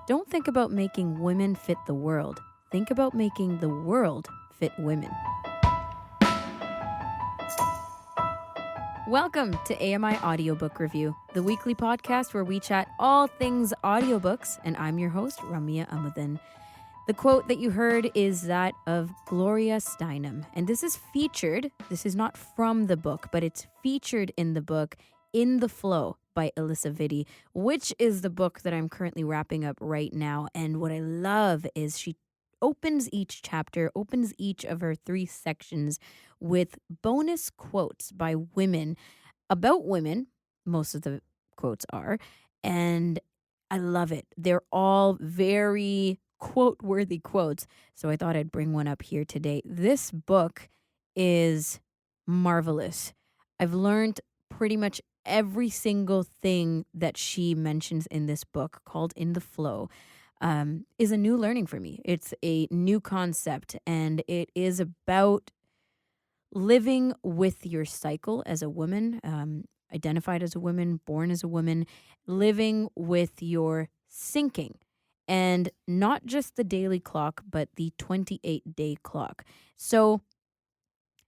Don't think about making women fit the world. Think about making the world fit women. Welcome to AMI Audiobook Review, the weekly podcast where we chat all things audiobooks, and I'm your host, Ramia Amuddin. The quote that you heard is that of Gloria Steinem, and this is not from the book, but it's featured in the book In the Flow by Alyssa Vitti, which is the book that I'm currently wrapping up right now. And what I love is she opens each of her 3 sections with bonus quotes by women about women. Most of the quotes are, and I love it. They're all very quote-worthy quotes, so I thought I'd bring one up here today. This book is marvelous. I've learned pretty much every single thing that she mentions in this book, called In the Flow, is a new learning for me. It's a new concept, and it is about living with your cycle as a woman, identified as a woman, born as a woman, living with your syncing. And not just the daily clock, but the 28-day clock. So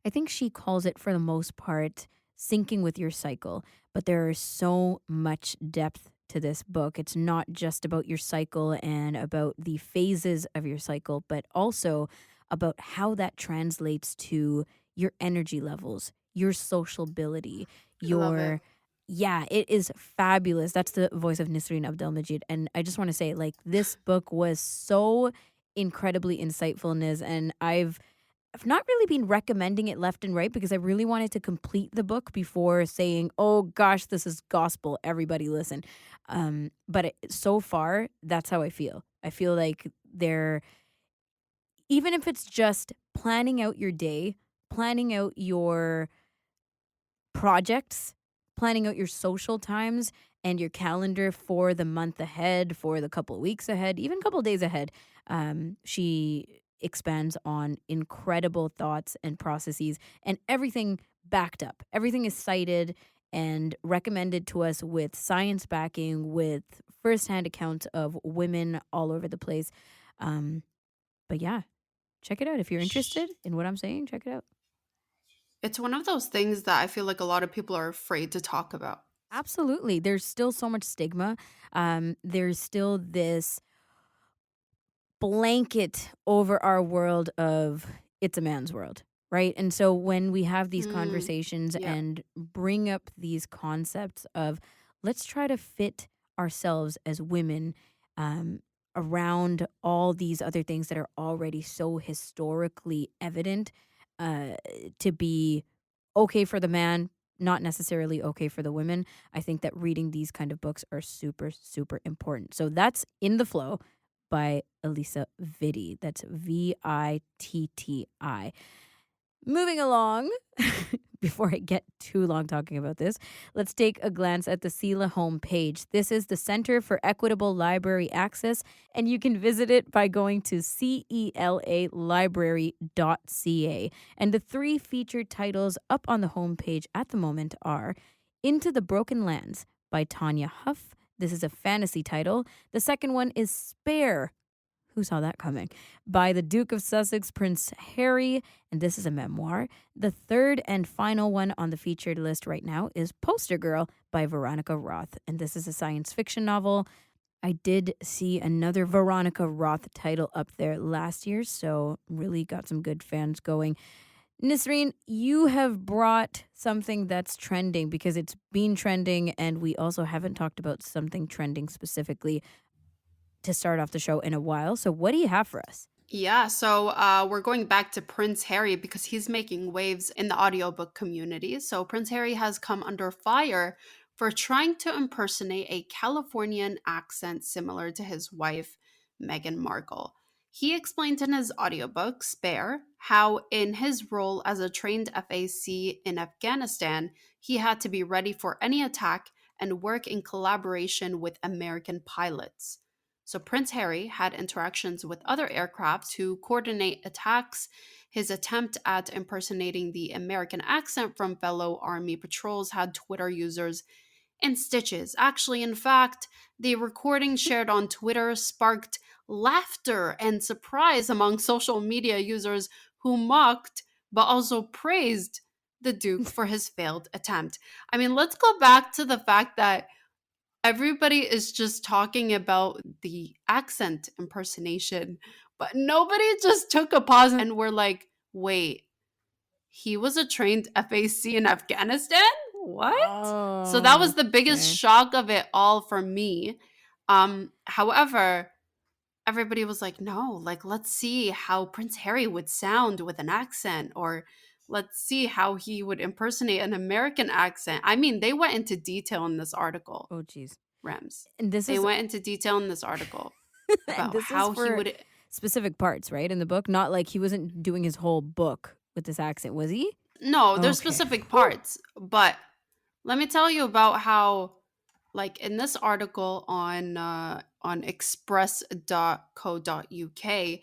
I think she calls it, for the most part, syncing with your cycle. But there is so much depth to this book. It's not just about your cycle and about the phases of your cycle, but also about how that translates to your energy levels, your sociability, Love it. yeah, it is fabulous. That's the voice of Nisreen Abdelmajid. And I just want to say, this book was so incredibly insightful, Niz, and I've not really been recommending it left and right because I really wanted to complete the book before saying, oh gosh, this is gospel. Everybody listen. So far, that's how I feel. I feel like even if it's just planning out your day, planning out your projects, planning out your social times and your calendar for the month ahead, for the couple of weeks ahead, even a couple of days ahead. She expands on incredible thoughts and processes, and everything backed up. Everything is cited and recommended to us with science backing, with firsthand accounts of women all over the place. But yeah, check it out. If you're interested in what I'm saying, check it out. It's one of those things that I feel like a lot of people are afraid to talk about. Absolutely. There's still so much stigma. There's still this blanket over our world of it's a man's world, right? And so when we have these Mm, conversations yep. and bring up these concepts of let's try to fit ourselves as women um, around all these other things that are already so historically evident uh, to be okay for the man, not necessarily okay for the women. I think that reading these kind of books are super, super important. So that's In the Flow by Alyssa Vitti. That's Vitti. Moving along, before I get too long talking about this, let's take a glance at the CELA homepage. This is the Center for Equitable Library Access, and you can visit it by going to celalibrary.ca. And the 3 featured titles up on the homepage at the moment are Into the Broken Lands by Tanya Huff. This is a fantasy title. The second one is Spare. Who saw that coming? By the Duke of Sussex, Prince Harry, and this is a memoir. The third and final one on the featured list right now is Poster Girl by Veronica Roth, and this is a science fiction novel. I did see another Veronica Roth title up there last year, so really got some good fans going. Nisreen, you have brought something that's trending because it's been trending, and we also haven't talked about something trending specifically to start off the show in a while. So what do you have for us? Yeah, so we're going back to Prince Harry because he's making waves in the audiobook community. So Prince Harry has come under fire for trying to impersonate a Californian accent similar to his wife, Meghan Markle. He explained in his audiobook, Spare, how in his role as a trained FAC in Afghanistan, he had to be ready for any attack and work in collaboration with American pilots. So Prince Harry had interactions with other aircraft to coordinate attacks. His attempt at impersonating the American accent from fellow Army patrols had Twitter users in stitches. Actually, in fact, the recording shared on Twitter sparked laughter and surprise among social media users who mocked but also praised the Duke for his failed attempt. I mean, let's go back to the fact that everybody is just talking about the accent impersonation, but nobody just took a pause and were like, wait, he was a trained FAC in Afghanistan? What? So that Oh, was the biggest okay. shock of it all for me. However, everybody was like, no, like, let's see how Prince Harry would sound with an accent, or let's see how he would impersonate an American accent. I mean, they went into detail in this article, Oh, geez. Rems. And this They is went into detail in this article and about this is how he for would. specific parts, right? In the book, not like he wasn't doing his whole book with this accent, was he? No, there's Okay. specific Whew. parts, but let me tell you about how, like in this article on express.co.uk,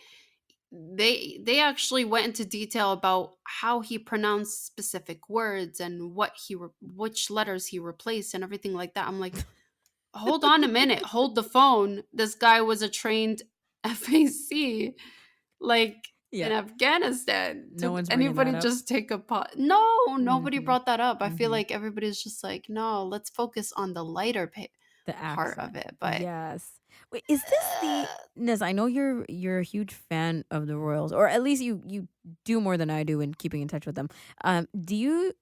they actually went into detail about how he pronounced specific words and which letters he replaced and everything like that. I'm like, hold on a minute, hold the phone. This guy was a trained FAC, like in Yeah. Afghanistan. No Did one's bringing that anybody up. just take a pot? No, nobody Mhm. brought that up. I feel Mhm. like everybody's just like, no, let's focus on the lighter The part of accent. it. But Yes. Wait, is this the Nez, I know you're a huge fan of the Royals, or at least you do more than I do in keeping in touch with them. Do you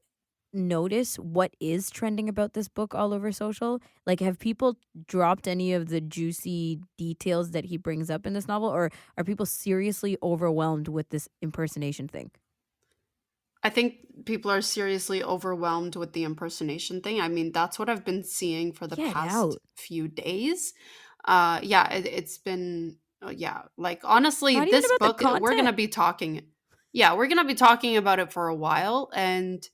notice what is trending about this book all over social? Like, have people dropped any of the juicy details that he brings up in this novel, or are people seriously overwhelmed with this impersonation thing? I think people are seriously overwhelmed with the impersonation thing. I mean, that's what I've been seeing for the Get past out. few days. Yeah, it's been yeah, like honestly, Not even this about the book we're gonna content. be talking. Yeah, we're gonna be talking about it for a while, and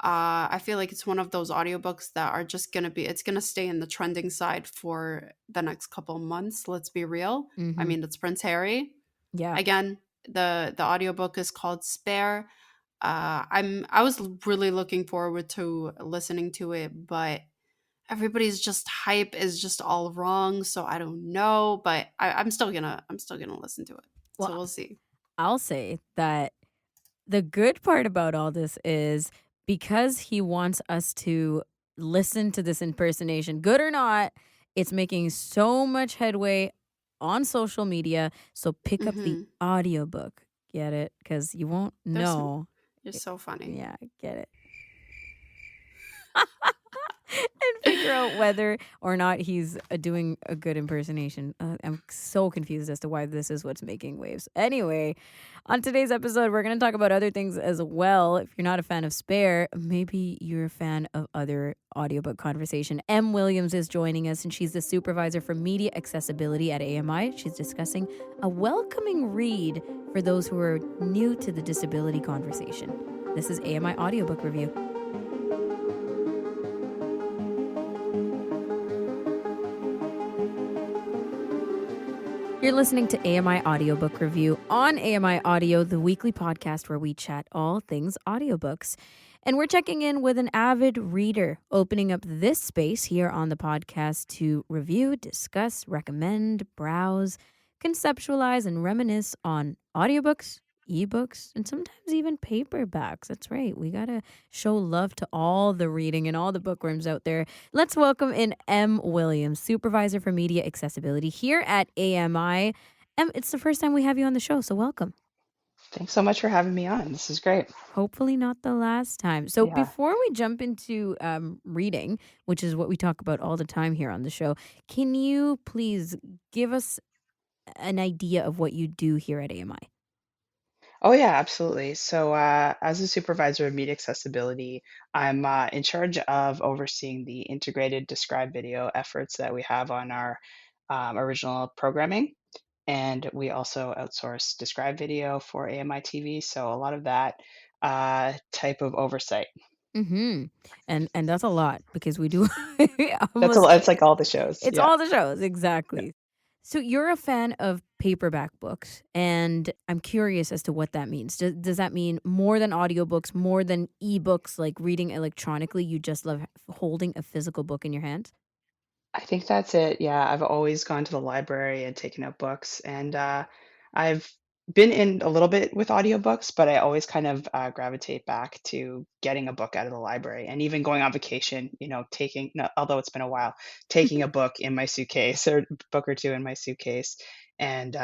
I feel like it's one of those audiobooks that are just gonna be. It's gonna stay in the trending side for the next couple months. Let's be real. I Mhm. mean, it's Prince Harry Yeah. again. The audiobook is called Spare. I was really looking forward to listening to it, but everybody's just hype is just all wrong, so I don't know, but I'm still gonna listen to it. So Well, we'll see. I'll say that the good part about all this is because he wants us to listen to this impersonation, good or not, it's making so much headway on social media. So pick up the Hmm. audiobook. Get it? Because you won't There's know. You're It- so funny. yeah, get it. And figure out whether or not he's doing a good impersonation. I'm so confused as to why this is what's making waves. Anyway, on today's episode, we're going to talk about other things as well. If you're not a fan of Spare, maybe you're a fan of other audiobook conversation. Em Williams is joining us, and she's the supervisor for media accessibility at AMI. She's discussing a welcoming read for those who are new to the disability conversation. This is AMI Audiobook Review. You're listening to AMI Audiobook Review on AMI Audio, the weekly podcast where we chat all things audiobooks. And we're checking in with an avid reader, opening up this space here on the podcast to review, discuss, recommend, browse, conceptualize, and reminisce on audiobooks, ebooks, and sometimes even paperbacks. That's right. We got to show love to all the reading and all the bookworms out there. Let's welcome in Em Williams, Supervisor for Media Accessibility here at AMI. Em, it's the first time we have you on the show, so welcome. Thanks so much for having me on. This is great. Hopefully not the last time. So Yeah. before we jump into reading, which is what we talk about all the time here on the show, can you please give us an idea of what you do here at AMI? Oh, yeah, absolutely. So, as a supervisor of media accessibility, I'm in charge of overseeing the integrated described video efforts that we have on our original programming. And we also outsource described video for AMI TV. So, a lot of that type of oversight. Mm-hmm. And that's a lot because we do That's a almost lot. It's like all the shows. it's Yeah. all the shows, Yeah. exactly. So you're a fan of paperback books, and I'm curious as to what that means. Does that mean more than audiobooks, more than ebooks, like reading electronically? You just love holding a physical book in your hands? I think that's it. Yeah, I've always gone to the library and taken out books, and I've been in a little bit with audiobooks, but I always kind of gravitate back to getting a book out of the library, and even going on vacation. Taking no, although it's been a while, taking a book in my suitcase or book or two in my suitcase, and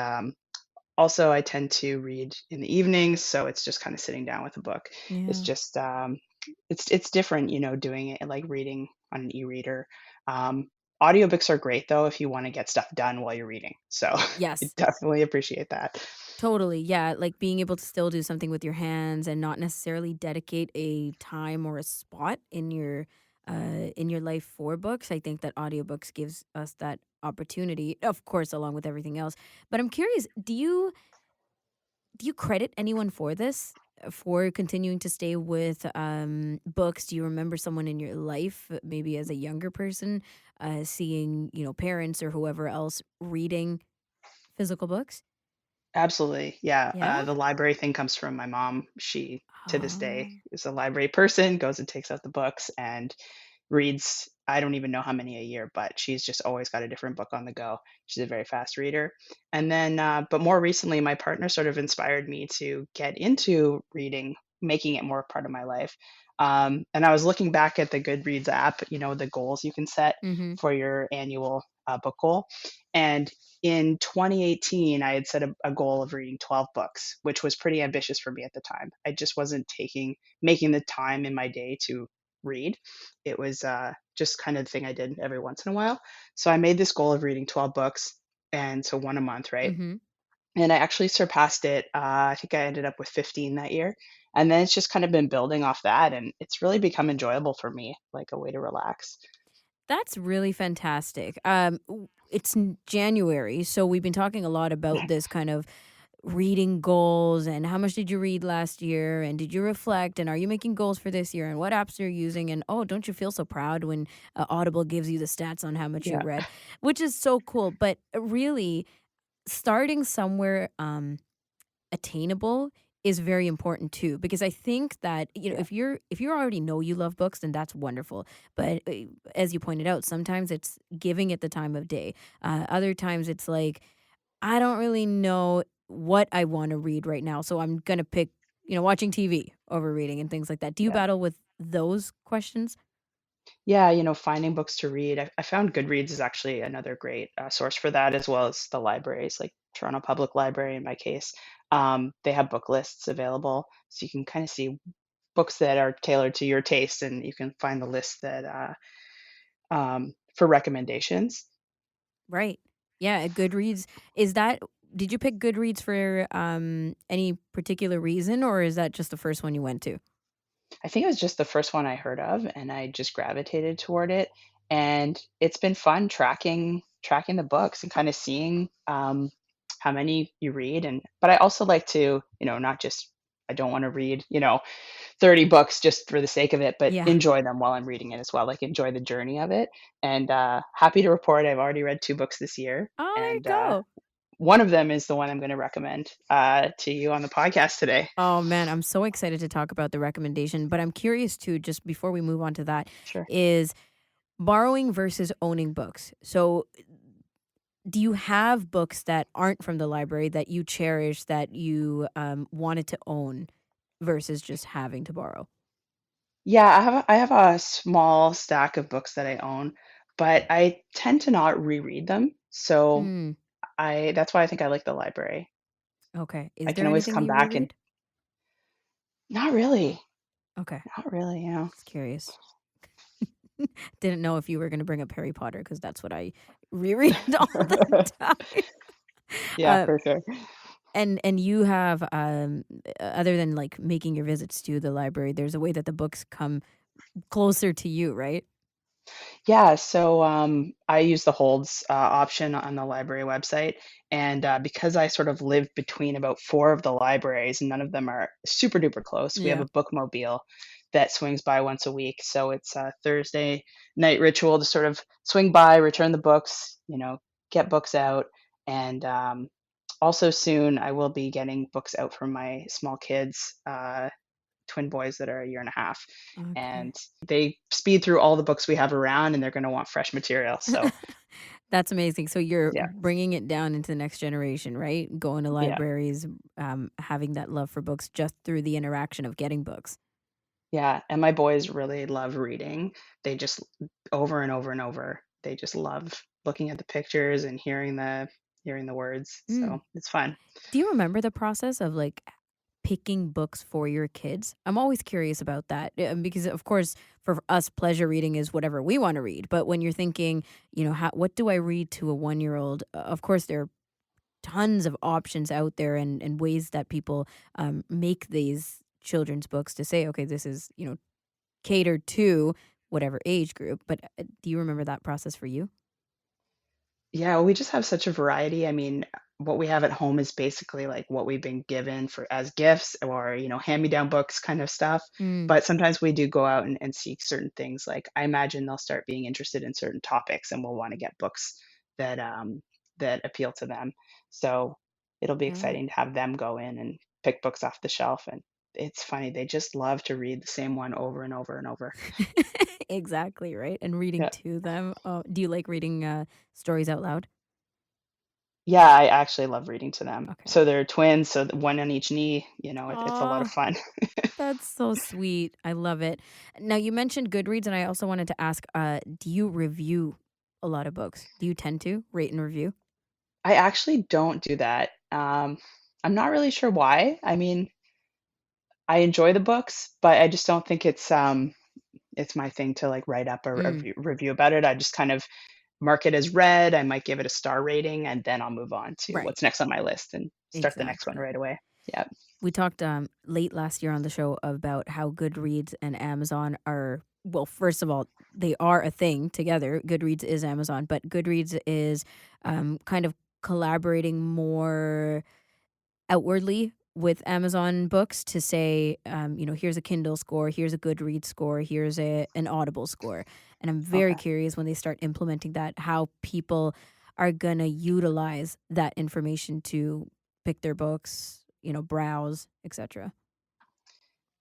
also, I tend to read in the evenings, so it's just kinda sitting down with a book. It's Yeah. just, it's different, doing it like reading on an e-reader. Um, Audiobooks are great though if you wanna get stuff done while you're reading, so I Yes. definitely appreciate that. Totally. Yeah. Like being able to still do something with your hands and not necessarily dedicate a time or a spot in your life for books. I think that audiobooks gives us that opportunity, of course, along with everything else. But I'm curious, do you credit anyone for this? For continuing to stay with books? Do you remember someone in your life, maybe as a younger person, seeing, parents or whoever else reading physical books? Absolutely, yeah, Yeah. the library thing comes from my mom. She, to this day, Oh. is a library person, goes and takes out the books, and reads I don't even know how many a year, but she's just always got a different book on the go. She's a very fast reader. And then, but more recently, my partner sort of inspired me to get into reading, making it more part of my life. And I was looking back at the Goodreads app, the goals you can set Mm-hmm. for your annual book goal. And in 2018, I had set a goal of reading 12 books, which was pretty ambitious for me at the time. I just wasn't making the time in my day to read. It was just kind of the thing I did every once in a while. So I made this goal of reading 12 books, and so one a month, right? Mm-hmm. And I actually surpassed it. I think I ended up with 15 that year. And then it's just kind of been building off that, and it's really become enjoyable for me, like a way to relax. That's really fantastic. It's January, so we've been talking a lot about this kind of reading goals and how much did you read last year and did you reflect and are you making goals for this year and what apps are you using and oh, don't you feel so proud when Audible gives you the stats on how much you Yeah, read, which is so cool. But really, starting somewhere attainable is very important too, because I think that yeah, if you already know you love books, then that's wonderful. But as you pointed out, sometimes it's giving it the time of day. Other times it's like, I don't really know what I want to read right now, so I'm gonna pick, watching TV over reading and things like that. Do you yeah. battle with those questions? Yeah, finding books to read. I found Goodreads is actually another great source for that, as well as the libraries, like Toronto Public Library in my case. They have book lists available, so you can kind of see books that are tailored to your taste, and you can find the list that for recommendations. Right. Yeah, Goodreads is that. Did you pick Goodreads for any particular reason, or is that just the first one you went to? I think it was just the first one I heard of, and I just gravitated toward it. And it's been fun tracking the books and kind of seeing how many you read. And but I also like to, not just I don't want to read, 30 books just for the sake of it, but Yeah. enjoy them while I'm reading it as well. Like enjoy the journey of it. And happy to report I've already read 2 books this year, Oh, there you and go. one of them is the one I'm going to recommend to you on the podcast today. Oh man, I'm so excited to talk about the recommendation, but I'm curious too, just before we move on to that, Sure. is borrowing versus owning books. So, do you have books that aren't from the library that you cherish that you wanted to own versus just having to borrow? Yeah, I have a small stack of books that I own, but I tend to not reread them. So Mm, I that's why I think I like the library. okay. I Is can there always anything that come you back and reread? not really, Okay, not really. just curious. Didn't know if you were going to bring up Harry Potter because that's what I reread all the time. Yeah, Uh, for sure. and you have other than like making your visits to the library, there's a way that the books come closer to you, right? Yeah, so I use the holds option on the library website, and because I sort of live between about 4 of the libraries, and none of them are super duper close. We have Yeah. a bookmobile that swings by once a week, so it's a Thursday night ritual to sort of swing by, return the books, get books out, And also soon I will be getting books out for my small kids, twin boys that are a year and a half. Okay. And they speed through all the books we have around and they're going to want fresh material. So, That's amazing. So you're yeah, bringing it down into the next generation, right? Going to yeah, libraries, having that love for books just through the interaction of getting books. yeah. And my boys really love reading. They just over and over and over, they just love looking at the pictures and hearing the words. Mm. So it's fun. Do you remember the process of like picking books for your kids? I'm always curious about that because, of course, for us, pleasure reading is whatever we want to read. But when you're thinking, what do I read to a 1 year old? Of course, there are tons of options out there and ways that people make these children's books to say, okay, this is, catered to whatever age group. But do you remember that process for you? Yeah, we just have such a variety. I mean, what we have at home is basically like what we've been given for as gifts or, hand-me-down books kind of stuff. Mm, But sometimes we do go out and seek certain things. Like I imagine they'll start being interested in certain topics and we'll want to get books that appeal to them. So it'll be yeah. exciting to have them go in and pick books off the shelf. And it's funny, they just love to read the same one over and over and over. Exactly, right? And reading Yeah. to them. Do you like reading stories out loud? Yeah, I actually love reading to them. Okay. So they're twins, so one on each knee, it's a lot of Aw, fun. that's so sweet. I love it. Now, you mentioned Goodreads, and I also wanted to ask, do you review a lot of books? Do you tend to rate and review? I actually don't do that. I'm not really sure why. I mean, I enjoy the books, but I just don't think it's my thing to like write up a Mm, review about it. I just kind of mark it as read. I might give it a star rating, and then I'll move on to right. what's next on my list and start the next one Exactly. right away. Yeah. We talked late last year on the show about how Goodreads and Amazon are, well, first of all, they are a thing together. Goodreads is Amazon, but Goodreads is kind of collaborating more outwardly with Amazon books to say, here's a Kindle score, here's a Goodreads score, here's an Audible score. And I'm very Okay. curious when they start implementing that, how people are going to utilize that information to pick their books, browse, etc.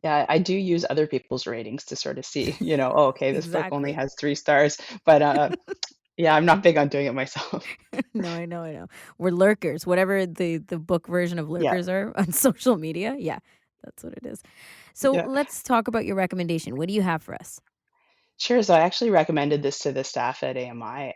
Yeah, I do use other people's ratings to sort of see, oh, okay, this book only Exactly. has 3 stars, but yeah, I'm not big on doing it myself. No, I know, I know. We're lurkers, whatever the book version of Yeah, lurkers are on social media. Yeah, that's what it is. So yeah. let's talk about your recommendation. What do you have for us? Sure. So I actually recommended this to the staff at AMI.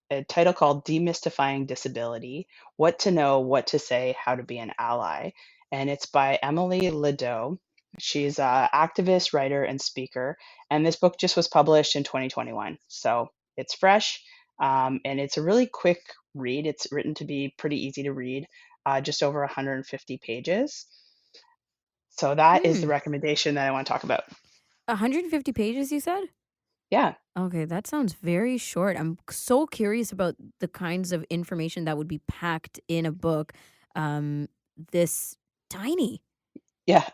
A title called Demystifying Disability: What to Know, What to Say, How to Be an Ally. And it's by Emily Ladau. She's an activist, writer, and speaker. And this book just was published in 2021. So it's fresh, and it's a really quick read. It's written to be pretty easy to read, just over 150 pages. So that is the Hmm. recommendation that I want to talk about. 150 pages, you said? Yeah. Okay, that sounds very short. I'm so curious about the kinds of information that would be packed in a book this tiny. Yeah.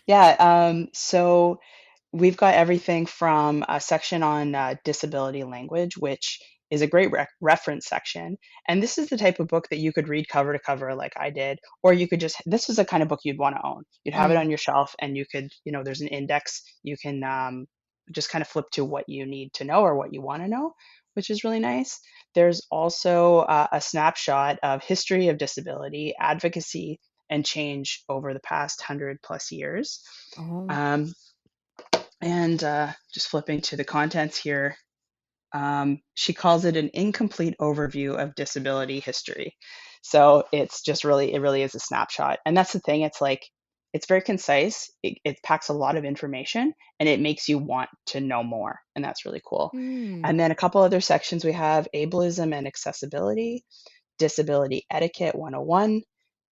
Yeah. So we've got everything from a section on disability language, which is a great reference section. And this is the type of book that you could read cover to cover, like I did, or you could just, this is the kind of book you'd want to own. You'd have it Mm. on your shelf and you could, there's an index. You can just kind of flip to what you need to know or what you want to know, which is really nice. There's also a snapshot of history of disability, advocacy, and change over the past 100+ years. Oh. Um, and just flipping to the contents here, she calls it an incomplete overview of disability history. So it really is a snapshot. And that's the thing. It's like, it's very concise. It packs a lot of information and it makes you want to know more. And that's really cool. Hmm. And then a couple other sections we have ableism and accessibility, disability etiquette 101,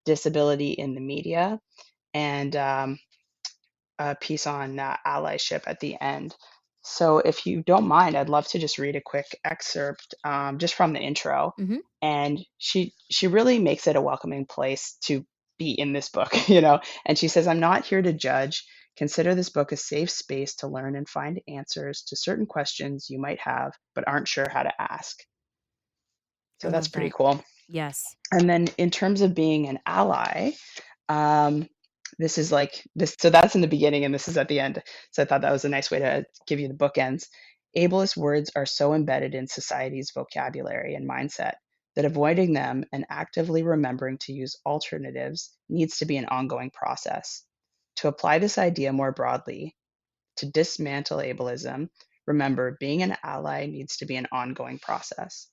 disability in the media, and a piece on allyship at the end. So, if you don't mind, I'd love to just read a quick excerpt just from the intro. Mm-hmm. And she really makes it a welcoming place to be in this book, And she says, "I'm not here to judge. Consider this book a safe space to learn and find answers to certain questions you might have but aren't sure how to ask." I So that's love pretty that. cool. Yes. And then in terms of being an ally, um, this is like this. So that's in the beginning, and this is at the end. So I thought that was a nice way to give you the bookends. Ableist words are so embedded in society's vocabulary and mindset that avoiding them and actively remembering to use alternatives needs to be an ongoing process. To apply this idea more broadly, to dismantle ableism, remember being an ally needs to be an ongoing process.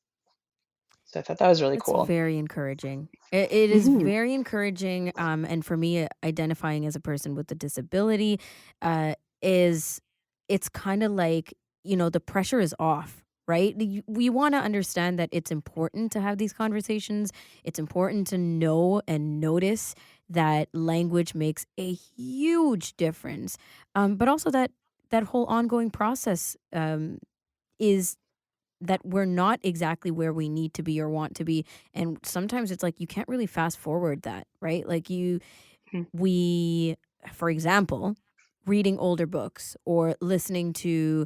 So I thought that was really That's cool. very encouraging. It is Hmm. very encouraging. And for me, identifying as a person with a disability, uh, is it's kind of like, the pressure is off, right? We want to understand that it's important to have these conversations. It's important to know and notice that language makes a huge difference. But also that whole ongoing process is that we're not exactly where we need to be or want to be. And sometimes it's like you can't really fast forward that, right? Like we, for example, reading older books or listening to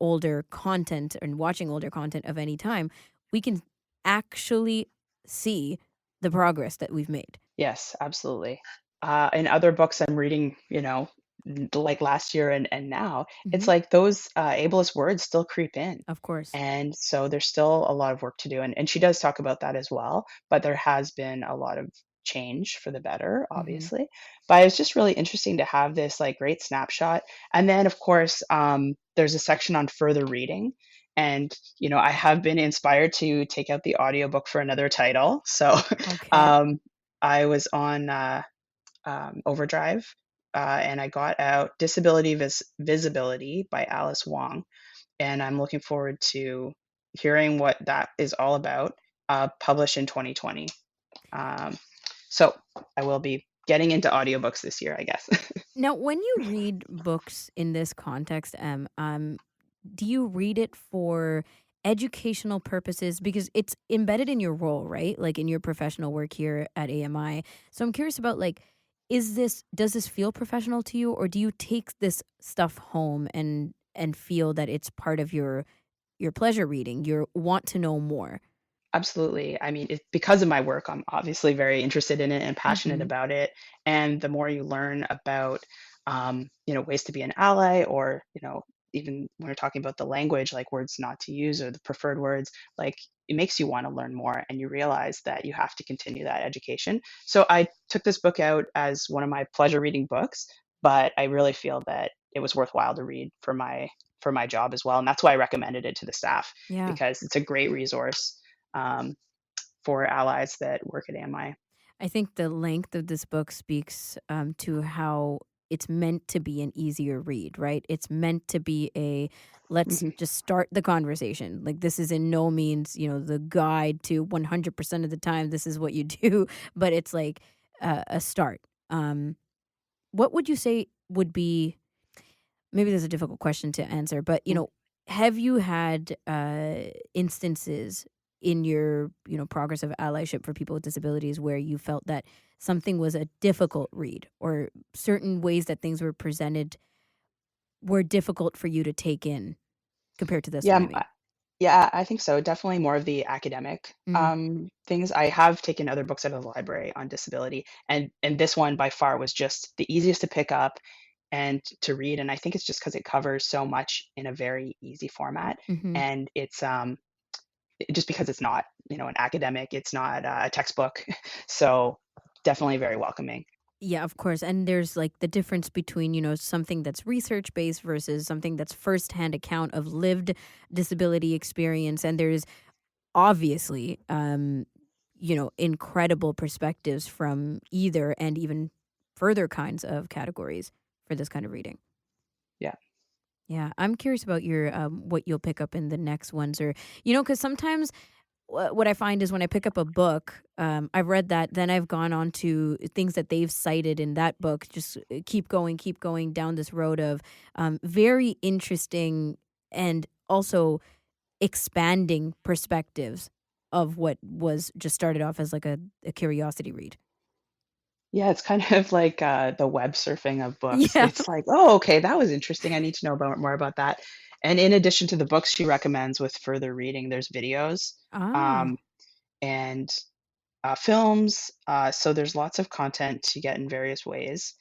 older content and watching older content of any time, we can actually see the progress that we've made. Yes, absolutely. In other books I'm reading, like last year and now, it's Hmm. like those ableist words still creep in. Of course. And so there's still a lot of work to do. And she does talk about that as well. But there has been a lot of change for the better, Hmm. obviously. But it was just really interesting to have this like great snapshot. And then, of course, there's a section on further reading. And, I have been inspired to take out the audiobook for another title. So Okay. um, I was on Overdrive and I got out Disability Visibility by Alice Wong, and I'm looking forward to hearing what that is all about, published in 2020. Um, so I will be getting into audiobooks this year, I guess. Now, when you read books in this context, do you read it for educational purposes? Because it's embedded in your role, right? Like in your professional work here at AMI. So I'm curious about like, does this feel professional to you, or do you take this stuff home and feel that it's part of your pleasure reading, your want to know more? Absolutely. I mean, it's because of my work, I'm obviously very interested in it and passionate Mm-hmm. about it. And the more you learn about, ways to be an ally, or, even when we're talking about the language, like words not to use or the preferred words, like it makes you want to learn more and you realize that you have to continue that education. So I took this book out as one of my pleasure reading books, but I really feel that it was worthwhile to read for my job as well. And that's why I recommended it to the staff, Yeah. because it's a great resource um, for allies that work at AMI. I think the length of this book speaks to how it's meant to be an easier read, right? It's meant to be let's Hmm. just start the conversation. Like, this is in no means, the guide to 100% of the time, this is what you do, but it's like a start. Um, what would you say would be, maybe there's a difficult question to answer, but have you had instances in your progress of allyship for people with disabilities where you felt that something was a difficult read, or certain ways that things were presented were difficult for you to take in compared to this Yeah, one? I mean, yeah, I think so. Definitely more of the academic mm, things. I have taken other books out of the library on disability, and this one by far was just the easiest to pick up and to read. And I think it's just because it covers so much in a very easy format, hmm. and it's just because it's not an academic, it's not a textbook, so definitely very welcoming. Yeah, of course. And there's like the difference between, something that's research based versus something that's firsthand account of lived disability experience. And there's obviously, incredible perspectives from either and even further kinds of categories for this kind of reading. Yeah. Yeah, I'm curious about your what you'll pick up in the next ones, or because sometimes what I find is when I pick up a book, I've read that, then I've gone on to things that they've cited in that book. Just keep going down this road of very interesting and also expanding perspectives of what was just started off as like a curiosity read. Yeah, it's kind of like, the web surfing of books. Yeah. It's like, "Oh, okay, that was interesting. I need to know about more about that." And in addition to the books she recommends with further reading, there's videos. Um, Ah. and films. So there's lots of content to get in various ways.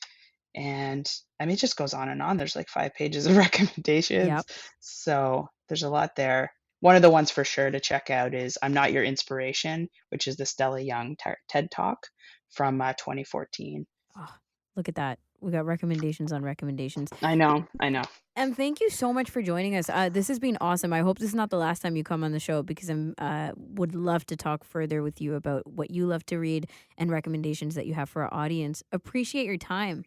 And I mean, it just goes on and on. There's like 5 pages of recommendations. Yep. So there's a lot there. One of the ones for sure to check out is I'm Not Your Inspiration, which is the Stella Young TED Talk from 2014. Oh, look at that. We got recommendations on recommendations. I know. And thank you so much for joining us. This has been awesome. I hope this is not the last time you come on the show, because I would love to talk further with you about what you love to read and recommendations that you have for our audience. Appreciate your time.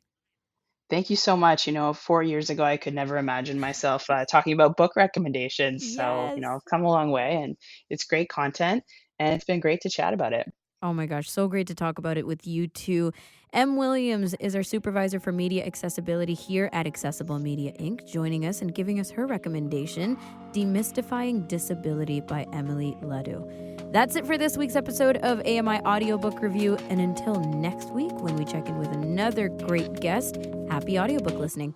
Thank you so much. 4 years ago, I could never imagine myself talking about book recommendations. So, Yes. I've come a long way, and it's great content, and it's been great to chat about it. Oh my gosh, so great to talk about it with you too. M. Williams is our supervisor for media accessibility here at Accessible Media Inc., joining us and giving us her recommendation, Demystifying Disability by Emily Ladau. That's it for this week's episode of AMI Audiobook Review. And until next week, when we check in with another great guest, happy audiobook listening.